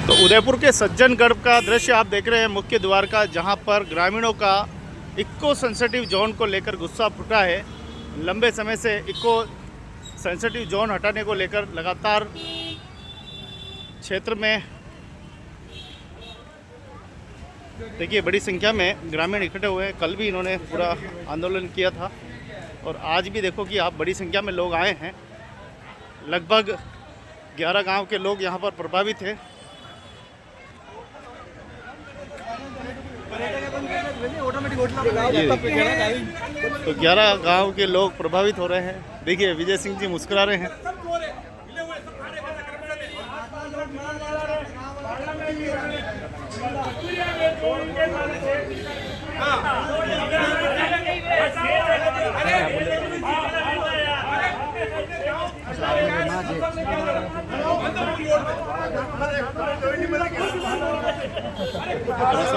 तो उदयपुर के सज्जनगढ़ का दृश्य आप देख रहे हैं, मुख्य द्वार का, जहां पर ग्रामीणों का इको सेंसिटिव जोन को लेकर गुस्सा फूटा है। लंबे समय से इको सेंसिटिव जोन हटाने को लेकर लगातार क्षेत्र में देखिए बड़ी संख्या में ग्रामीण इकट्ठे हुए हैं। कल भी इन्होंने पूरा आंदोलन किया था और आज भी देखो कि आप बड़ी संख्या में लोग आए हैं। लगभग 11 गांव के लोग यहां पर प्रभावित हैं। तो 11 गांव के लोग प्रभावित हो रहे हैं। देखिए विजय सिंह जी मुस्कुरा रहे हैं।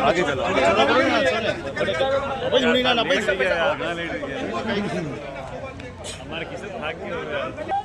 आगे चलो हमारे किसी भाग के हो रहा है।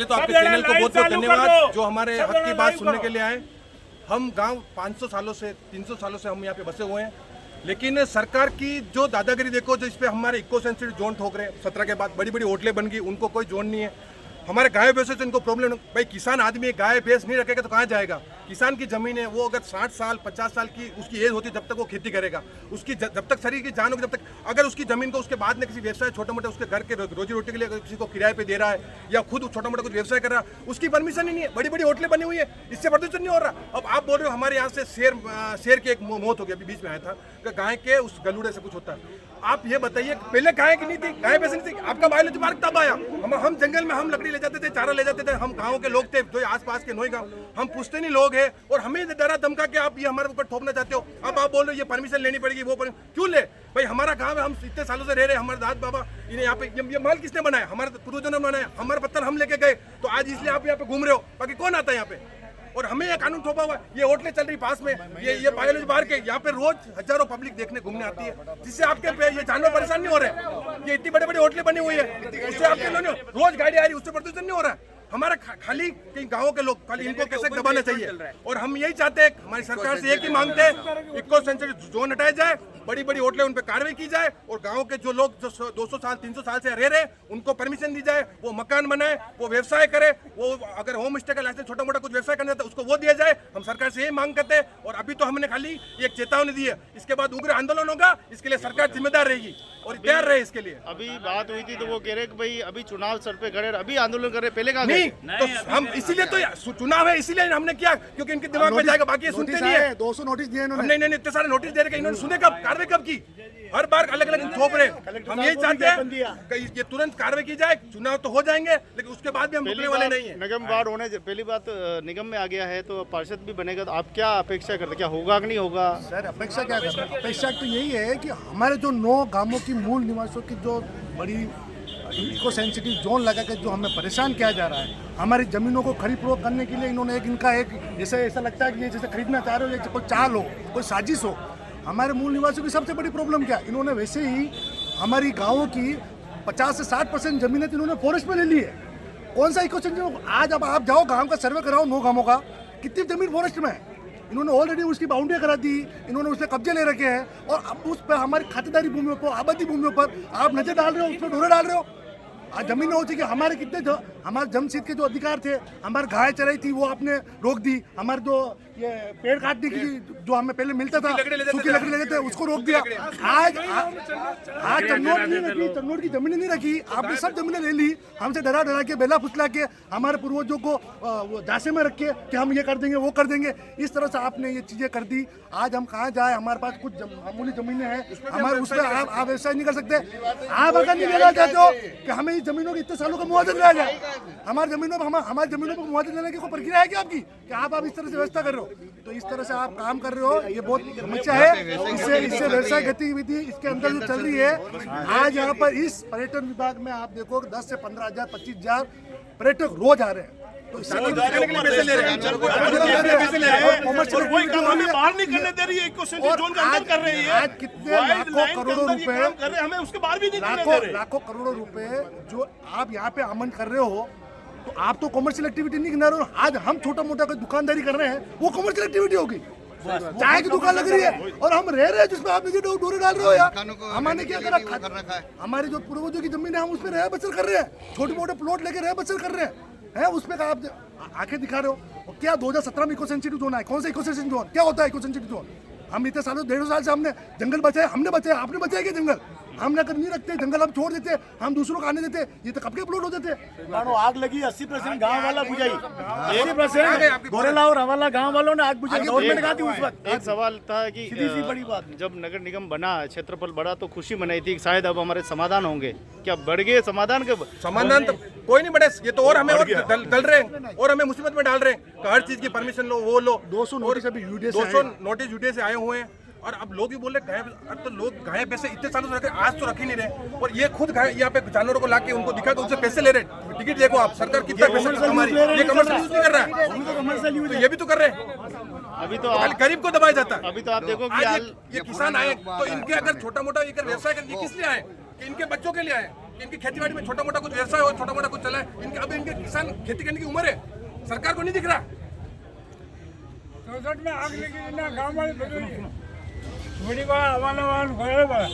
तो आपके चैनल को बहुत बहुत धन्यवाद जो हमारे हक की बात सुनने के लिए आए। हम गांव 500 सालों से 300 सालों से हम यहाँ पे बसे हुए हैं, लेकिन सरकार की जो दादागिरी देखो, जो इस पे हमारे इको सेंसिटिव जोन ठोक रहे हैं। 17 के बाद बड़ी बड़ी होटलें बन गई, उनको कोई जोन नहीं है। हमारे गाय भैंसों से इनको प्रॉब्लम। भाई किसान आदमी गाय भैंस नहीं रखेगा तो कहाँ जाएगा? किसान की जमीन है, वो अगर 60 साल 50 साल की उसकी एज होती है, जब तक वो खेती करेगा, उसकी जब तक शरीर की जान होगी, जब तक अगर उसकी जमीन को उसके बाद में किसी व्यवसाय छोटे मोटे उसके घर के रोजी रोटी के लिए किसी को किराए पे दे रहा है या खुद छोटा मोटा कुछ व्यवसाय कर रहा है, उसकी परमिशन ही नहीं है। बड़ी बड़ी होटलें बनी हुई है, इससे प्रदूषण नहीं हो रहा। अब आप बोल रहे हो हमारे यहाँ से शेर की एक मौत हो गई, अभी बीच में आया था कि गाय के उस गलूड़े से कुछ होता है। आप ये बताइए, पहले गाय की नहीं थी, गाय भैंस नहीं थी, आपका बायोलॉजी पार्क तब आया। हम जंगल में हम लकड़ी ले जाते थे, चारा ले जाते थे। हम गाँव के लोग थे जो आसपास के नोई गाँव, हम पुश्तैनी लोग हैं और हमें डरा धमका के आप ये हमारे ऊपर थोपना चाहते हो। अब आप बोल रहे हो ये परमिशन लेनी पड़ेगी, वो क्यों ले? भाई हमारा गाँव है, हम इतने सालों से रह रहे हैं। हमारे दादा बाबा इन्हें यहाँ पे ये महल किसने बनाया? हमारे पूर्वजों ने बनाया। हमारे पत्थर हम लेके गए, तो आज इसलिए आप यहाँ पे घूम रहे हो। बाकी कौन आता है यहाँ पे? और हमें ये कानून थोपा हुआ है। ये होटलें चल रही पास में, ये बायोलॉजी बाहर के, यहाँ पे रोज हजारों पब्लिक देखने घूमने आती है, जिससे आपके ये जानवर परेशान नहीं हो रहे। ये इतनी बड़ी बड़ी होटलें बनी हुई है, उससे आपके रोज गाड़ी आ रही है, उससे प्रदूषण नहीं हो रहा है। हमारा खाली कई गाँव के लोग खाली इनको कैसे दबाना चाहिए। और हम यही चाहते हैं, हमारी सरकार से एक ही मांगते हैं, इको सेंसिटिव जोन हटाया जाए, बड़ी बड़ी होटलें उन पर कार्रवाई की जाए और गांव के जो लोग जो 200 साल 300 साल से रह रहे हैं उनको परमिशन दी जाए, वो मकान बनाए, वो व्यवसाय करे, वो अगर होम स्टे का लाइसेंस छोटा मोटा कुछ व्यवसाय करना है तो उसको वो दिया जाए। हम सरकार से यही मांग करते हैं। और अभी तो हमने खाली एक चेतावनी दी है, इसके बाद उग्र आंदोलन होगा, इसके लिए सरकार जिम्मेदार रहेगी और तैयार रहे इसके लिए। अभी बात हुई थी तो वो कह रहे कि भाई अभी चुनाव सर पे खड़े, अभी आंदोलन कर रहे, पहले कहा नहीं, तो हम इसीलिए तो चुनाव है इसीलिए हमने किया, क्योंकि इनके दिमाग में जाएगा, बाकी सुनते नहीं है। 200 नोटिस दिए इन्होंने। नहीं, इतने सारे नोटिस दे रहे, इन्होंने सुने कब? कार्रवाई कब की? हर बार अलग अलग थोप रहे। हम यही चाहते हैं कि ये तुरंत कार्रवाई की जाए। चुनाव तो हो जाएंगे, लेकिन उसके बाद भी हम रुकने वाले नहीं है। निगम वार्ड होने पहली बात निगम में आ गया है तो पार्षद भी बनेगा, तो आप क्या अपेक्षा करते, क्या होगा कि नहीं होगा? सर अपेक्षा क्या करना, अपेक्षा तो यही है कि हमारे जो 9 गांवों की मूल निवासियों की जो बड़ी इको सेंसिटिव जोन लगा के जो हमें परेशान किया जा रहा है, हमारी ज़मीनों को खरीद फरोख्त करने के लिए इन्होंने एक जैसे ऐसा लगता है कि ये जैसे खरीदना चाह रहे हो, कोई चाल हो, कोई साजिश हो। हमारे मूल निवासियों की सबसे बड़ी प्रॉब्लम क्या, इन्होंने वैसे ही हमारी गाँवों की 50 से 60% ज़मीनें इन्होंने फॉरेस्ट में ले ली है। कौन सा इको सेंसिटिव? आज अब आप जाओ गाँव का सर्वे कराओ 9 गाँवों का, कितनी ज़मीन फॉरेस्ट में है। इन्होंने ऑलरेडी उसकी बाउंड्री करा दी, इन्होंने उसमें कब्जे ले रखे हैं और अब उस पर हमारी खातेदारी भूमियों पर, आबादी भूमियों पर आप नजर डाल रहे हो, उसमें ढोरे डाल रहे हो। जमीन हो चुकी हमारे कितने हमारे जमशेद के जो अधिकार थे, हमारे गाय चराई थी वो आपने रोक दी, हमारे जो ये पेड़ काटने की जो हमें पहले मिलता था सूखी लकड़ी लेते थे उसको रोक दिया। आज चन्नौर की जमीनें नहीं रखी, आपने सब जमीनें ले ली, हमसे डरा डरा के बेला फुसला के हमारे पूर्वजों को झांसे में रख के कि हम ये कर देंगे वो कर देंगे, इस तरह से आपने ये चीजें कर दी। आज हम कहाँ जाए, हमारे पास कुछ मामूली जमीनें हैं, हमारे उसमें आप व्यवसाय नहीं कर सकते। आप अगर नहीं देना चाहते हो कि हमें इस जमीनों के इतने सालों का मुआवजा दिया जाए, हमारी जमीनों पर मुआवजा देने की कोई प्रक्रिया है क्या आपकी कि आप इस तरह से व्यवस्था कर रहे हो? तो इस तरह से आप काम कर रहे हो, ये बहुत समस्या है। इससे व्यवसाय गतिविधि इसके अंदर जो चल रही है, आज यहाँ पर इस पर्यटन विभाग में आप देखो 10 से 15,000 25,000 पर्यटक रोज आ रहे हैं। तो इससे बाहर नहीं करने दे रही है, जोन के अंदर कर रही है। आज कितने लाखों करोड़ों रुपए, हमें उसके बाहर भी नहीं करने दे रहे। लाखों करोड़ों रुपए जो आप यहाँ पे अमन कर रहे हो, तो आप तो कमर्शियल एक्टिविटी नहीं कर रहे हो। आज हम छोटा मोटा कोई दुकानदारी कर रहे हैं, वो कमर्शियल एक्टिविटी होगी। चाय की दुकान लग रही है और हम रह रहे हैं जिसमें आप मुझे डोरे डाल रहे हो यार। हमने क्या करा, हमारी जो पूर्वजों की जमीन है हम उसमें रह बसर कर रहे हैं, छोटे मोटे प्लॉट लेके रह बसर कर रहे हैं, उसमें आप आंखें दिखा रहे हो। क्या 2017 में इको सेंसिटिव जोन है? कौन सा इको सेंसिटिव जोन? क्या होता है इको सेंसिटिव जोन? हम इतने सालों 1.5 साल से हमने जंगल बचाए, हमने बचाया, आपने बचाया क्या जंगल? हमने अगर नहीं रखते जंगल, हम छोड़ देते, हम दूसरों को आने देते, ये तो कब के प्लॉट हो जाते। आग लगी 80% गांव वाला बुझाई, 80% गोरेला और हवाला गांव वालों ने आग बुझाई, गवर्नमेंट कहा थी उस वक्त। एक सवाल था कि सीधी बड़ी बात, जब नगर निगम बना, क्षेत्रफल बढ़ा तो खुशी मनाई थी कि शायद अब हमारे समाधान होंगे। क्या बढ़ गए समाधान के? समाधान तो कोई नहीं बढ़े, ये तो और हमें और गल रहे हैं और हमें मुसीबत में डाल रहे हैं। हर चीज की परमिशन लो, वो लो। 200 नोटिस अभी यूडीए 200 नोटिस यूडीए से आए हुए हैं। और अब लोग भी बोल रहे गाय, अब तो लोग गाय पैसे इतने सालों से रखे, आज तो रख ही नहीं रहे। और ये खुद गाय यहाँ पे जानवरों को लाके उनको दिखा के उनसे पैसे ले रहे। टिकट देखो आप, सरकार कितना पैसा हमारी, ये कमर्शियल यूज नहीं कर रहा है, तो ये भी तो कर रहे हैं। अभी तो आप गरीब को दबाया जाता है। अभी तो आप देखो कि ये किसान आए तो इनके अगर छोटा मोटा व्यवसाय कर, किस लिए आए? कि इनके बच्चों के लिए आए, इनकी खेतीबाड़ी में छोटा मोटा कुछ व्यवसाय हो, छोटा मोटा कुछ चला है। इनके अब इनके किसान खेती करने की उम्र है, सरकार को नहीं दिख रहा। 64 में आग लगी ना, गांव वाले बदली बड़ी बात हमारा वाहन घोड़े बड़ा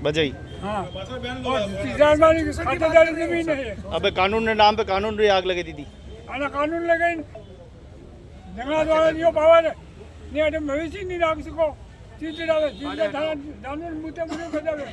बजाई। हाँ, और किसान वाले की खातेदारी जमीन है। अबे कानून के नाम पे कानून री आग लगी दीदी, आना कानून लगे जंगलात वाला नहीं हो पावर नहीं, अरे मवेशी नहीं नाम सको चीज डाले जिंदा दानून मुते मुते बजावे।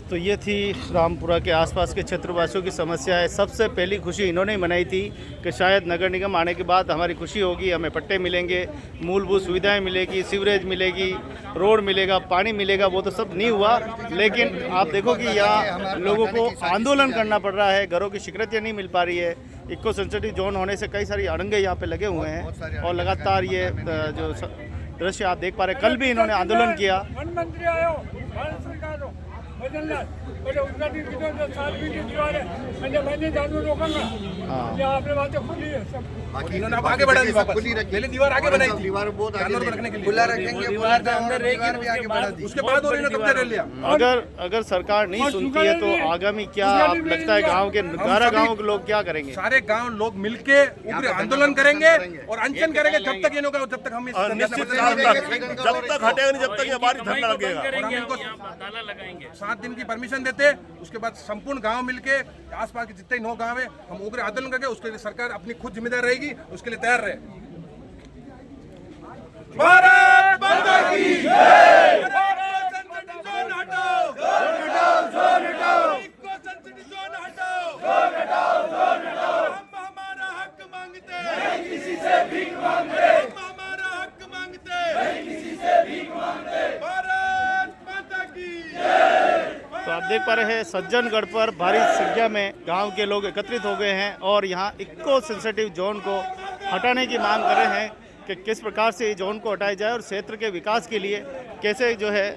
तो ये थी रामपुरा के आसपास के क्षेत्रवासियों की समस्या है। सबसे पहली खुशी इन्होंने ही मनाई थी कि शायद नगर निगम आने के बाद हमारी खुशी होगी, हमें पट्टे मिलेंगे, मूलभूत सुविधाएं मिलेगी, सीवरेज मिलेगी, रोड मिलेगा, पानी मिलेगा। वो तो सब नहीं हुआ, लेकिन आप देखो कि यहाँ लोगों को आंदोलन करना पड़ रहा है, घरों की शिकायतें नहीं मिल पा रही है। इको सेंसिटिव जोन होने से कई सारी अड़ंगे यहाँ पे लगे हुए हैं और लगातार ये जो दृश्य आप देख पा रहे हैं, कल भी इन्होंने आंदोलन किया। वन मंत्री आयो, भारत सरकार हो बदलना, बोले उद्घाटन की तो 7 फीट की दीवार है, मैंने जानू रोकूंगा। ये आपने बातें खुली है सब, इन्होंने अब आगे बढ़ा दी वापस, पहले दीवार आगे बनाई थी, दीवार बहुत जानवर रखने के लिए खुला रखेंगे, दीवार के अंदर रहेगी, भी आगे बढ़ा दी। उसके बाद और इन्होंने कब्जा कर लिया। अगर सरकार नहीं सुनती है तो आगामी क्या आप लगता है गांव के 11 गांव के लोग क्या करेंगे? सारे गांव लोग मिलके उग्र आंदोलन करेंगे और अनशन करेंगे जब तक ये होगा, जब तक हम जब तक हटेगा नहीं, जब तक हमारी धरना लगेगा। 7 दिन की परमिशन देते, उसके बाद संपूर्ण गांव मिलके आसपास के जितने 9 गांव है हम उग्र आंदोलन करके, उसके लिए सरकार अपनी खुद जिम्मेदार रहेगी, उसके लिए तैयार रहे। भारत माता की जय। हम हमारा हक मांगते हैं, किसी से भीख मांगते, हम हमारा हक मांगते हैं, किसी से भीख मांगते। भारत माता की जय। तो आप देख पा रहे हैं सज्जनगढ़ पर भारी संख्या में गांव के लोग एकत्रित हो गए हैं और यहाँ इको सेंसिटिव जोन को हटाने की मांग कर रहे हैं कि किस प्रकार से इस जोन को हटाया जाए और क्षेत्र के विकास के लिए कैसे जो है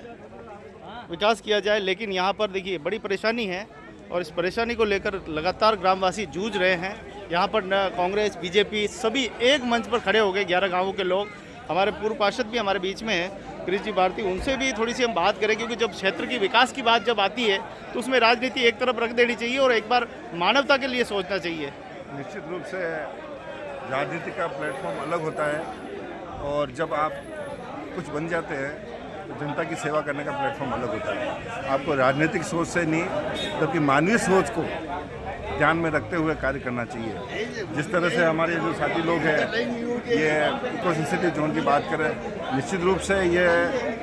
विकास किया जाए। लेकिन यहाँ पर देखिए बड़ी परेशानी है और इस परेशानी को लेकर लगातार ग्रामवासी जूझ रहे हैं। यहाँ पर कांग्रेस, बीजेपी सभी एक मंच पर खड़े हो गए, 11 गाँवों के लोग। हमारे पूर्व पार्षद भी हमारे बीच में है, कृष्ण जी भारती, उनसे भी थोड़ी सी हम बात करें, क्योंकि जब क्षेत्र की विकास की बात जब आती है तो उसमें राजनीति एक तरफ रख देनी चाहिए और एक बार मानवता के लिए सोचना चाहिए। निश्चित रूप से राजनीति का प्लेटफॉर्म अलग होता है और जब आप कुछ बन जाते हैं जनता की सेवा करने का प्लेटफॉर्म अलग होता है। आपको राजनीतिक सोच से नहीं, जबकि मानवीय सोच को ध्यान में रखते हुए कार्य करना चाहिए। जिस तरह से हमारे जो साथी लोग हैं ये इको सेंसिटिव जोन की बात करें, निश्चित रूप से ये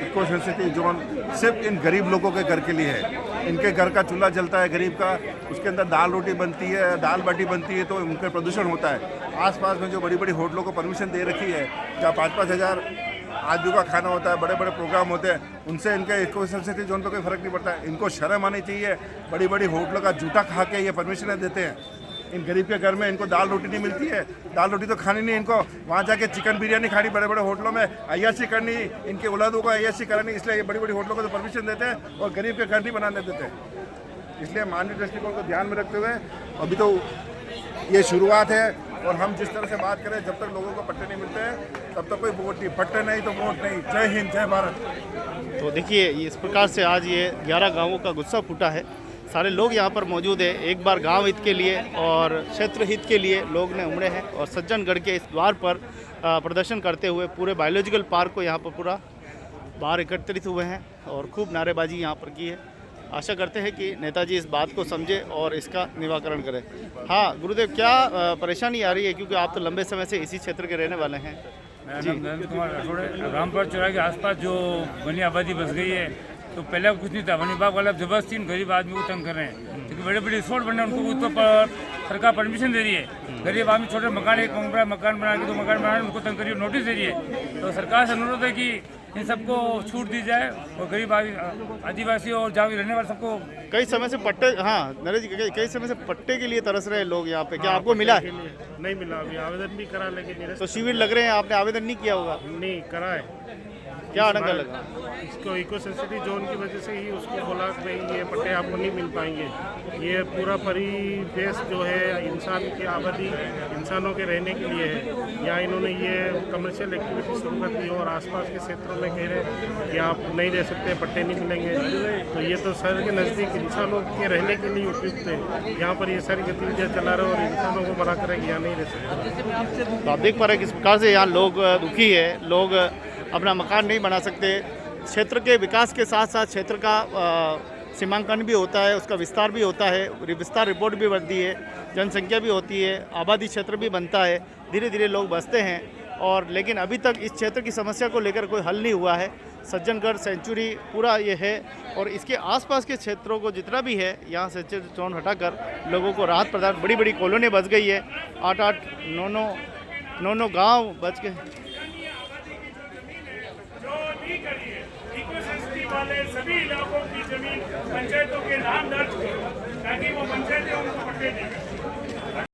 इको सेंसिटिव जोन सिर्फ इन गरीब लोगों के घर के लिए है। इनके घर का चूल्हा जलता है गरीब का, उसके अंदर दाल रोटी बनती है, दाल बाटी बनती है, तो उनका प्रदूषण होता है। आसपास में जो बड़ी बड़ी होटलों को परमिशन दे रखी है, जहाँ 5-5 हज़ार आदमी का खाना होता है, बड़े बड़े प्रोग्राम होते हैं, उनसे इनके इको सेंसिटिव जोन पर कोई फ़र्क नहीं पड़ता है। इनको शर्म आनी चाहिए। बड़ी बड़ी होटलों का जूठा खा के ये परमिशनें देते हैं। इन गरीब के घर में इनको दाल रोटी नहीं मिलती है, दाल रोटी तो खानी नहीं, इनको वहाँ जाके चिकन बिरयानी खानी, बड़े बड़े होटलों में अय्याशी करनी, इनके औलादों को अय्याशी करानी, इसलिए ये बड़ी बड़ी होटलों को तो परमिशन देते हैं और गरीब के घर नहीं बनाने देते हैं। इसलिए मानवीय दृष्टिकोण को ध्यान में रखते हुए अभी तो ये शुरुआत है, और हम जिस तरह से बात करें, जब तक लोगों को पट्टे नहीं मिलते हैं तब तक कोई वोट नहीं, पट्टे नहीं तो वोट नहीं। जय हिंद, जय भारत। तो देखिए इस प्रकार से आज ये 11 गांवों का गुस्सा फूटा है। सारे लोग यहाँ पर मौजूद है। एक बार गांव हित के लिए और क्षेत्र हित के लिए लोग ने उमड़े हैं और सज्जनगढ़ के इस द्वार पर प्रदर्शन करते हुए पूरे बायोलॉजिकल पार्क को यहाँ पर पूरा बाहर एकत्रित हुए हैं और खूब नारेबाजी यहाँ पर की है। आशा करते हैं कि नेताजी इस बात को समझे और इसका निराकरण करें। हाँ गुरुदेव, क्या परेशानी आ रही है, क्योंकि आप तो लंबे समय से इसी क्षेत्र के रहने वाले हैं? मेरा नाम नरेंद्र कुमार राठौड़ है। रामपुर चौराहे के आसपास जो बनी आबादी बस गई है, तो पहले कुछ नहीं था। वन विभाग वाले जबरदस्ती इन गरीब आदमी को तंग कर रहे हैं, क्योंकि बड़े बड़े रिसोर्ट बने, उनको तो सरकार परमिशन दे रही है। गरीब आदमी छोटे मकान, एक मकान बना के 2 मकान बना उनको तंग करिए, नोटिस दे रही है। तो सरकार से अनुरोध है कि इन सबको छूट दी जाए और गरीब आदिवासी और जहाँ भी रहने वाले सबको। कई समय से पट्टे, हाँ नरेश जी, कई समय से पट्टे के लिए तरस रहे लोग यहाँ पे, क्या आपको मिला है? नहीं मिला, अभी आवेदन भी करा, लेकिन तो शिविर लग रहे हैं, आपने आवेदन नहीं किया होगा? नहीं करा है। क्या अड़ंगा लगा? इसको इको सेंसिटिव जोन की वजह से ही उसको बोला कि भाई ये पट्टे आपको नहीं मिल पाएंगे। ये पूरा परिवेश जो है इंसान की आबादी, इंसानों के रहने के लिए है। यहाँ इन्होंने ये कमर्शियल एक्टिविटी शुरू कर दी और आसपास के क्षेत्रों में कह रहे हैं कि आप नहीं रह सकते, पट्टे नहीं मिलेंगे। तो ये तो शहर के नज़दीक इंसानों के रहने के लिए उपयुक्त है। यहाँ पर ये सारी गतिविधियाँ चला रहे और इंसानों को मना करें कि यहाँ नहीं रह सकते। तो आप देख पा रहे हैं किस प्रकार से यहाँ लोग दुखी है, लोग अपना मकान नहीं बना सकते। क्षेत्र के विकास के साथ साथ क्षेत्र का सीमांकन भी होता है, उसका विस्तार भी होता है, विस्तार रिपोर्ट भी बनती है, जनसंख्या भी होती है, आबादी क्षेत्र भी बनता है, धीरे धीरे लोग बसते हैं। और लेकिन अभी तक इस क्षेत्र की समस्या को लेकर कोई हल नहीं हुआ है। सज्जनगढ़ सेंचुरी पूरा ये है और इसके आसपास के क्षेत्रों को जितना भी है, यहाँ से चौन हटाकर लोगों को राहत प्रदान। बड़ी बड़ी कॉलोनी बच गई है, 8-8, 9-9 गाँव बच गए। इको सेंसिटिव वाले सभी इलाकों की जमीन पंचायतों के नाम दर्ज करें, ताकि वो पंचायतें उनको पट्टे दें।